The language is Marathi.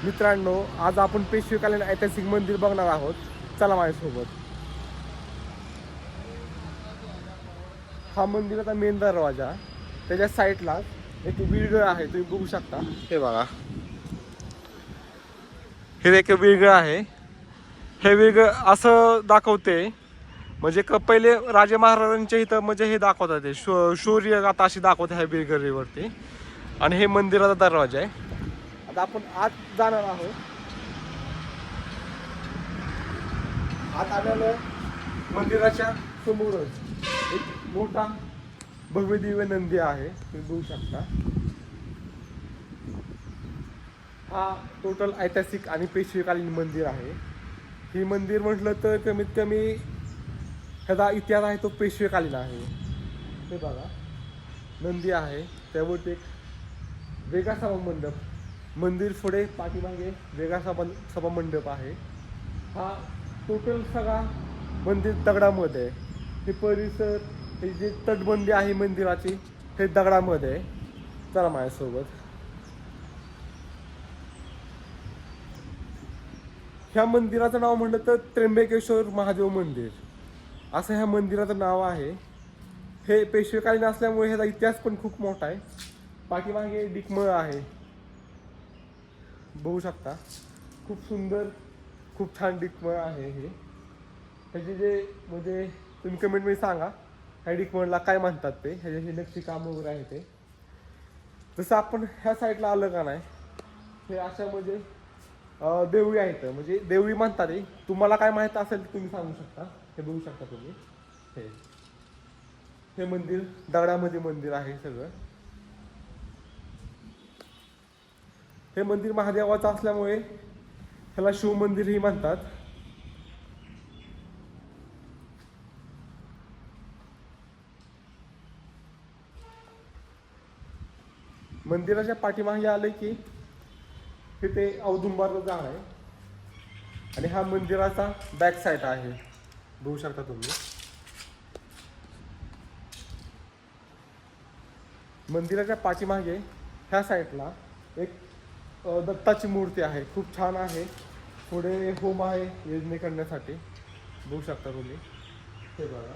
मित्रांनो, आज आपण पेशवेकालीन ऐतिहासिक मंदिर बघणार आहोत. चला माझ्यासोबत. हा मंदिराचा मेन दरवाजा, त्याच्या साईडला एक विळगळ आहे, तुम्ही बघू शकता. हे बघा, हे एक विळगळ आहे. हे विळगळ असं दाखवते म्हणजे पहिले राजे महाराजांच्या इथं म्हणजे हे दाखवतात, ते शौर्य गाथा अशी दाखवते ह्या विळगळीवरती. आणि हे मंदिराचा दरवाजा आहे. आता आपण आत जाणार आहोत. आत आल्यानं मंदिराच्या समोरच एक मोठा भव्य दिव्य नंदी आहे, तुम्ही बघू शकता. हा टोटल ऐतिहासिक आणि पेशवेकालीन मंदिर आहे. हे मंदिर म्हटलं तर कमीत कमी ह्याचा इतिहास आहे तो पेशवेकालीन आहे. हे बघा, नंदी आहे, त्यावरती एक वेगळा सभा मंडप, मंदिर पुढे पाठीमागे वेगळा सभा मंडप आहे. हा टोटल सगळा मंदिर दगडामध्ये आहे. हे परिसर, हे जे तटबंदी आहे मंदिराची, हे दगडामध्ये आहे. चला माझ्यासोबत. ह्या मंदिराचं नाव म्हटलं तर त्र्यंबकेश्वर महादेव मंदिर असं ह्या मंदिराचं नाव आहे. हे पेशवेकालीन असल्यामुळे ह्याचा इतिहास पण खूप मोठा आहे. पाठीमागे डिकमळ आहे, बघू शकता. खूप सुंदर, खूप छान डिकमळ आहे. हे ह्याचे जे म्हणजे तुम्ही कमेंटमध्ये सांगा ह्या डिकमळला काय म्हणतात, ते ह्याचे नक्षी काम वगैरे आहे ते. जसं आपण ह्या साईडला आलं का नाही, हे अशा म्हणजे देवळी आहेत, म्हणजे देवळी म्हणतात. तुम्हाला काय माहीत असेल तर तुम्ही सांगू शकता. हे बघू शकता तुम्ही. हे मंदिर दगडामध्ये मंदिर आहे सगळं. हे मंदिर महादेवाचं असल्यामुळे ह्याला शिव मंदिरही म्हणतात. मंदिराच्या पाठीमागे आले की तिथे औदुंबराचं झाड आहे आणि हा मंदिराचा बॅक साईड आहे, बघू शकता तुम्ही. मंदिराच्या पाठीमागे ह्या साईडला एक दत्ताची मूर्ती आहे, खूप छान आहे. पुढे होम आहे यज्ञ करण्यासाठी, बघू शकता तुम्ही. हे बघा.